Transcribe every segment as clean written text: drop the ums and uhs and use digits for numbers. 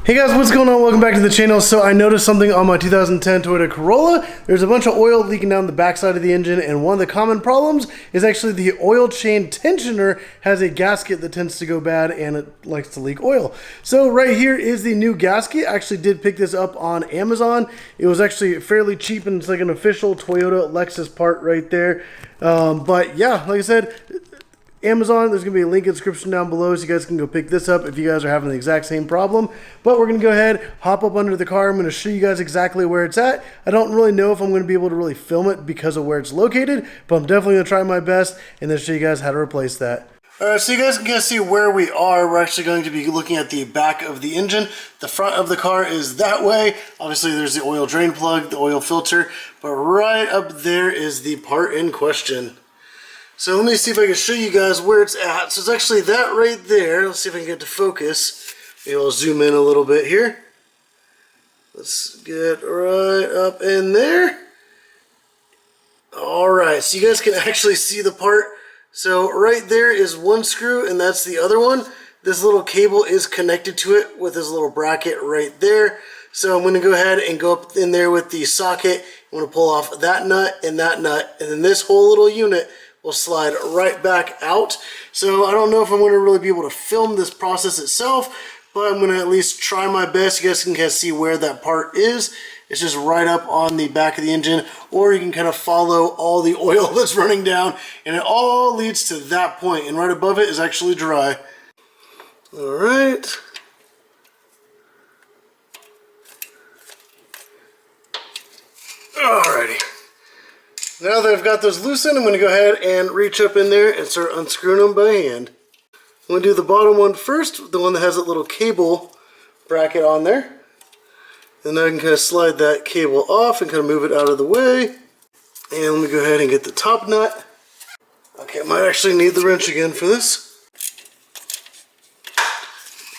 Hey guys, what's going on? Welcome back to the channel. So I noticed something on my 2010 Toyota Corolla. There's a bunch of oil leaking down the backside of the engine, and one of the common problems is actually the oil chain tensioner has a gasket that tends to go bad and it likes to leak oil. So right here is the new gasket. I actually did pick this up on Amazon. It was actually fairly cheap, and it's like an official Toyota Lexus part right there. But yeah, like I said, Amazon, there's going to be a link in the description down below so you guys can go pick this up if you guys are having the exact same problem. But we're going to go ahead, hop up under the car. I'm going to show you guys exactly where it's at. I don't really know if I'm going to be able to really film it because of where it's located, but I'm definitely going to try my best and then show you guys how to replace that. Alright, so you guys can see where we are. We're actually going to be looking at the back of the engine. The front of the car is that way. Obviously there's the oil drain plug, the oil filter, but right up there is the part in question. So let me see if I can show you guys where it's at. So it's actually that right there. Let's see if I can get to focus. Maybe I'll zoom in a little bit here. Let's get right up in there. Alright, so you guys can actually see the part. So right there is one screw and that's the other one. This little cable is connected to it with this little bracket right there. So I'm going to go ahead and go up in there with the socket. I'm going to pull off that nut, and then this whole little unit will slide right back out. So I don't know if I'm going to really be able to film this process itself, but I'm going to at least try my best. You guys can kind of see where that part is. It's just right up on the back of the engine, or you can kind of follow all the oil that's running down, and it all leads to that point, and right above it is actually dry. All right. Alrighty. Now that I've got those loosened, I'm going to go ahead and reach up in there and start unscrewing them by hand. I'm going to do the bottom one first, the one that has that little cable bracket on there. And then I can kind of slide that cable off and kind of move it out of the way. And let me go ahead and get the top nut. Okay, I might actually need the wrench again for this.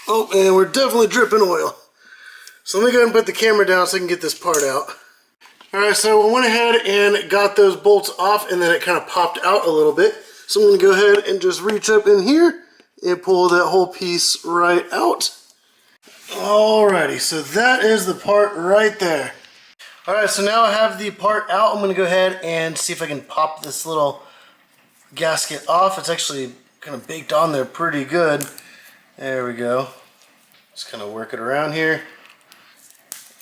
Oh, and we're definitely dripping oil. So let me go ahead and put the camera down so I can get this part out. Alright, so I went ahead and got those bolts off, and then it kind of popped out a little bit. So I'm going to go ahead and just reach up in here and pull that whole piece right out. Alrighty, so that is the part right there. Alright, so now I have the part out. I'm going to go ahead and see if I can pop this little gasket off. It's actually kind of baked on there pretty good. There we go. Just kind of work it around here.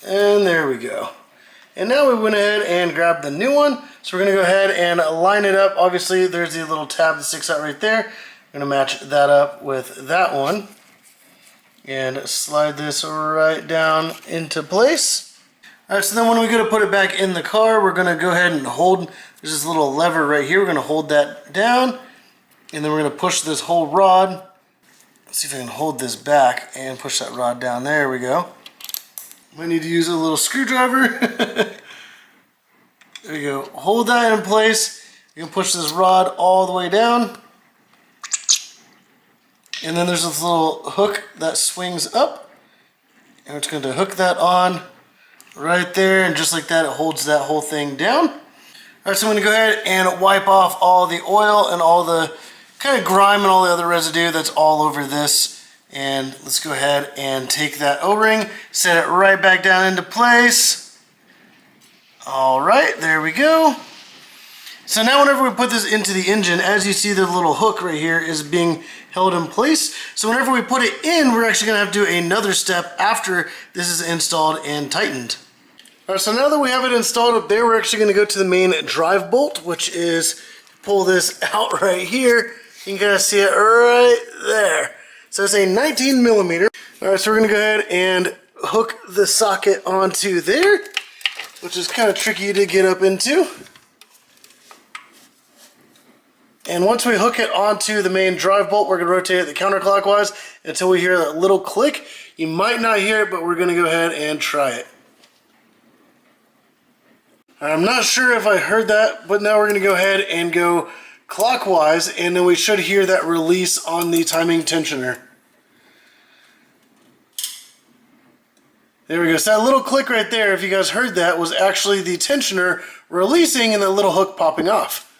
And there we go. And now we went ahead and grabbed the new one. So we're going to go ahead and line it up. Obviously, there's the little tab that sticks out right there. I'm going to match that up with that one. And slide this right down into place. Alright, so then when we go to put it back in the car, we're going to go ahead and hold, there's this little lever right here. We're going to hold that down. And then we're going to push this whole rod. Let's see if I can hold this back and push that rod down. There we go. Might need to use a little screwdriver. There you go. Hold that in place. You can push this rod all the way down. And then there's this little hook that swings up. And we're just going to hook that on right there. And just like that, it holds that whole thing down. Alright, so I'm going to go ahead and wipe off all the oil and all the kind of grime and all the other residue that's all over this. And let's go ahead and take that O-ring, set it right back down into place. Alright, there we go. So now whenever we put this into the engine, as you see the little hook right here is being held in place. So whenever we put it in, we're actually going to have to do another step after this is installed and tightened. Alright, so now that we have it installed up there, we're actually going to go to the main drive bolt, which is pull this out right here. You can kind of see it right there. So it's a 19 millimeter. Alright, so we're going to go ahead and hook the socket onto there, which is kind of tricky to get up into. And once we hook it onto the main drive bolt, we're going to rotate it counterclockwise until we hear that little click. You might not hear it, but we're going to go ahead and try it. I'm not sure if I heard that, but now we're going to go ahead and go clockwise, and then we should hear that release on the timing tensioner. There we go. So that little click right there, if you guys heard that, was actually the tensioner releasing and the little hook popping off.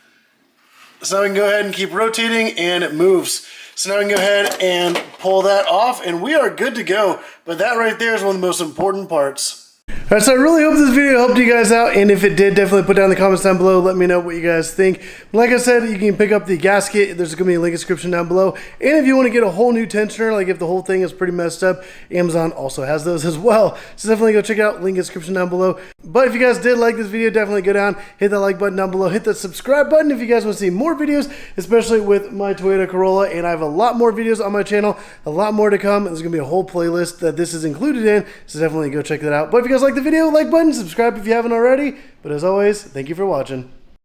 So now we can go ahead and keep rotating, and it moves. So now we can go ahead and pull that off, and we are good to go. But that right there is one of the most important parts. Alright, so I really hope this video helped you guys out, and if it did, definitely put down in the comments down below. Let me know what you guys think. Like I said, you can pick up the gasket. There's going to be a link in the description down below. And if you want to get a whole new tensioner, like if the whole thing is pretty messed up, Amazon also has those as well. So definitely go check it out. Link in the description down below. But if you guys did like this video, definitely go down, hit that like button down below, hit that subscribe button if you guys want to see more videos, especially with my Toyota Corolla. And I have a lot more videos on my channel, a lot more to come. There's going to be a whole playlist that this is included in, so definitely go check that out. But if you guys like the video, like button, subscribe if you haven't already. But as always, thank you for watching.